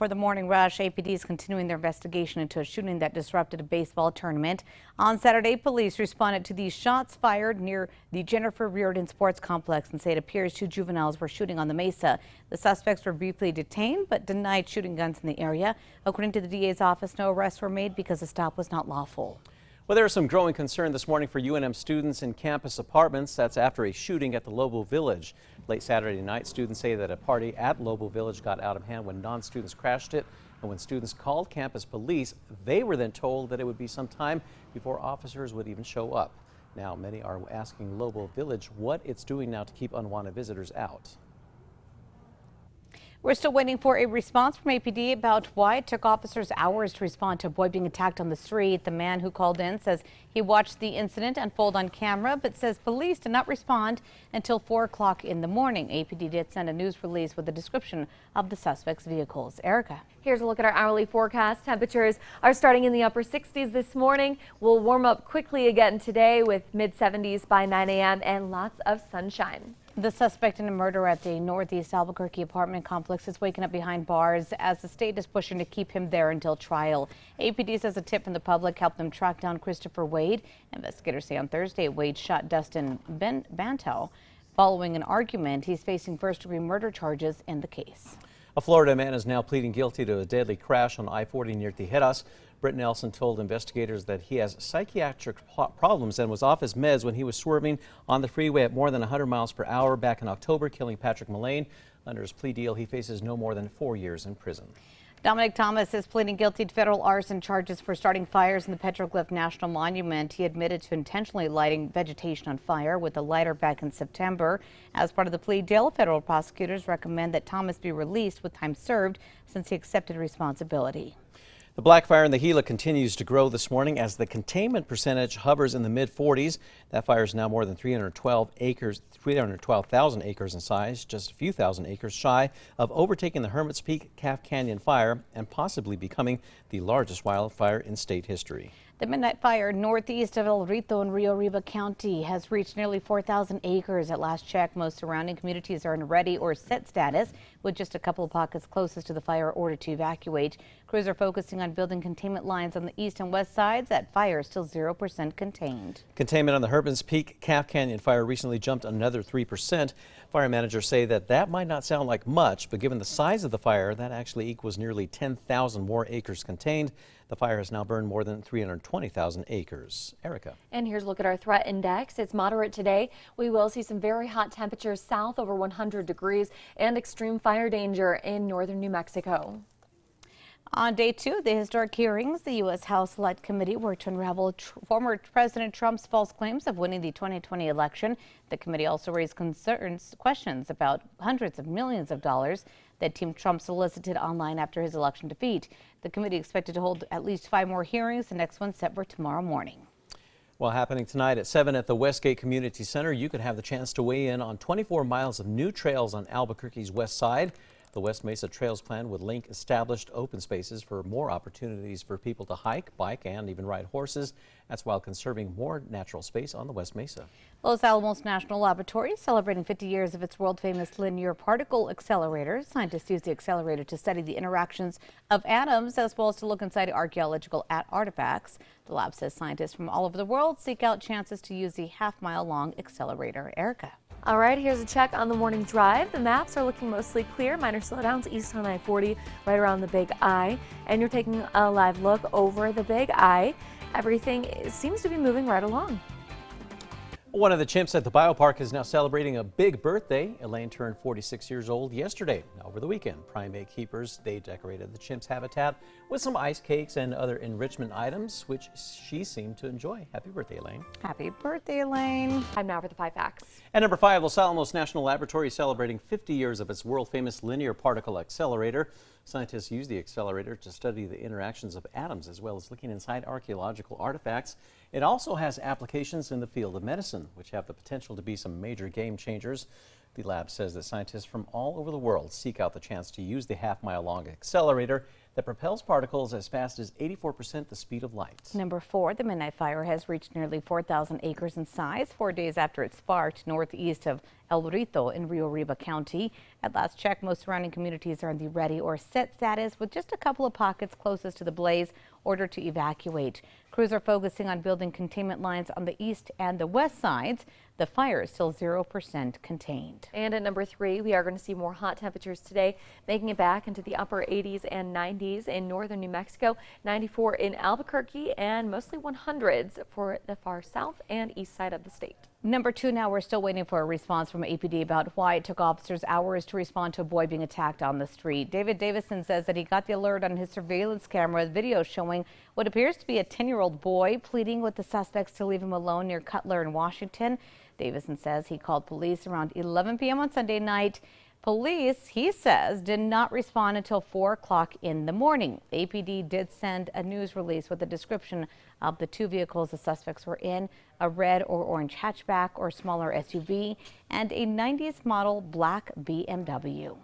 For the morning rush, APD is continuing their investigation into a shooting that disrupted a baseball tournament. On Saturday, police responded to these shots fired near the Jennifer Reardon Sports Complex and say it appears two juveniles were shooting on the Mesa. The suspects were briefly detained but denied shooting guns in the area. According to the DA's office, no arrests were made because the stop was not lawful. Well, there is some growing concern this morning for UNM students in campus apartments. That's after a shooting at the Lobo Village. Late Saturday night, students say that a party at Lobo Village got out of hand when non-students crashed it. And when students called campus police, they were then told that it would be some time before officers would even show up. Now, many are asking Lobo Village what it's doing now to keep unwanted visitors out. We're still waiting for a response from APD about why it took officers hours to respond to a boy being attacked on the street. The man who called in says he watched the incident unfold on camera, but says police did not respond until 4 o'clock in the morning. APD did send a news release with a description of the suspect's vehicles. Erica. Here's a look at our hourly forecast. Temperatures are starting in the upper 60s this morning. We'll warm up quickly again today with mid-70s by 9 a.m. and lots of sunshine. The suspect in a murder at the Northeast Albuquerque apartment complex is waking up behind bars as the state is pushing to keep him there until trial. APD says a tip from the public helped them track down Christopher Wade. Investigators say on Thursday Wade shot Dustin Banto. Following an argument, he's facing first-degree murder charges in the case. A Florida man is now pleading guilty to a deadly crash on I-40 near Tijeras. Britt Nelson told investigators that he has psychiatric problems and was off his meds when he was swerving on the freeway at more than 100 miles per hour back in October, killing Patrick Mullane. Under his plea deal, he faces no more than 4 years in prison. Dominic Thomas is pleading guilty to federal arson charges for starting fires in the Petroglyph National Monument. He admitted to intentionally lighting vegetation on fire with a lighter back in September. As part of the plea deal, federal prosecutors recommend that Thomas be released with time served since he accepted responsibility. The black fire in the Gila continues to grow this morning as the containment percentage hovers in the mid-40s. That fire is now more than 312,000 acres in size, just a few thousand acres shy of overtaking the Hermit's Peak Calf Canyon fire and possibly becoming the largest wildfire in state history. The midnight fire northeast of El Rito in Rio Arriba County has reached nearly 4,000 acres. At last check, most surrounding communities are in ready or set status, with just a couple of pockets closest to the fire ordered to evacuate. Crews are focusing on building containment lines on the east and west sides. That fire is still 0% contained. Containment on the Hermit's Peak Calf Canyon fire recently jumped another 3%. Fire managers say that might not sound like much, but given the size of the fire, that actually equals nearly 10,000 more acres contained. The fire has now burned more than 320,000 acres. Erica. And here's a look at our threat index. It's moderate today. We will see some very hot temperatures south over 100 degrees and extreme fire danger in northern New Mexico. On day 2 of the historic hearings, the U.S. House Select Committee worked to unravel former President Trump's false claims of winning the 2020 election. The committee also raised questions about hundreds of millions of dollars that Team Trump solicited online after his election defeat. The committee expected to hold at least 5 more hearings, the next one set for tomorrow morning. Well, happening tonight at 7 at the Westgate Community Center, you could have the chance to weigh in on 24 miles of new trails on Albuquerque's west side. The West Mesa Trails Plan would link established open spaces for more opportunities for people to hike, bike, and even ride horses. That's while conserving more natural space on the West Mesa. Los Alamos National Laboratory is celebrating 50 years of its world-famous linear particle accelerator. Scientists use the accelerator to study the interactions of atoms as well as to look inside archaeological artifacts. The lab says scientists from all over the world seek out chances to use the half-mile-long accelerator. Erica. All right, here's a check on the morning drive. The maps are looking mostly clear. Minor slowdowns east on I-40 right around the Big I. And you're taking a live look over the Big I. Everything seems to be moving right along. One of the chimps at the biopark is now celebrating a big birthday. Elaine turned 46 years old yesterday. Over the weekend, primate keepers, they decorated the chimp's habitat with some ice cakes and other enrichment items, which she seemed to enjoy. Happy birthday, Elaine. Happy birthday, Elaine. Time now for the 5 facts. At number 5, Los Alamos National Laboratory is celebrating 50 years of its world-famous linear particle accelerator. Scientists use the accelerator to study the interactions of atoms as well as looking inside archaeological artifacts. It also has applications in the field of medicine, which have the potential to be some major game changers. The lab says that scientists from all over the world seek out the chance to use the half-mile-long accelerator that propels particles as fast as 84% the speed of light. Number 4, the Midnight Fire has reached nearly 4,000 acres in size 4 days after it sparked northeast of El Rito in Rio Arriba County. At last check, most surrounding communities are in the ready or set status, with just a couple of pockets closest to the blaze ordered to evacuate. Crews are focusing on building containment lines on the east and the west sides. The fire is still 0% contained. And at number 3, we are going to see more hot temperatures today, making it back into the upper 80s and 90s in northern New Mexico, 94 in Albuquerque, and mostly 100s for the far south and east side of the state. Number 2, now we're still waiting for a response from APD about why it took officers hours to respond to a boy being attacked on the street. David Davison says that he got the alert on his surveillance camera video showing what appears to be a 10-year-old boy pleading with the suspects to leave him alone near Cutler in Washington. Davison says he called police around 11 p.m. on Sunday night. Police, he says, did not respond until 4 o'clock in the morning. APD did send a news release with a description of the 2 vehicles the suspects were in, a red or orange hatchback or smaller SUV, and a 90s model black BMW.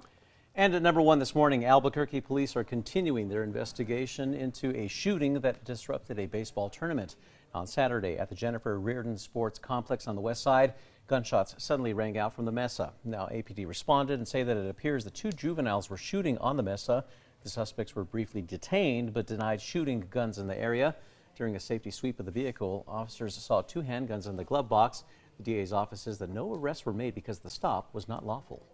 And at number 1 this morning, Albuquerque police are continuing their investigation into a shooting that disrupted a baseball tournament on Saturday at the Jennifer Reardon Sports Complex on the west side. Gunshots suddenly rang out from the Mesa. Now, APD responded and say that it appears the 2 juveniles were shooting on the Mesa. The suspects were briefly detained but denied shooting guns in the area. During a safety sweep of the vehicle, officers saw 2 handguns in the glove box. The DA's office says that no arrests were made because the stop was not lawful.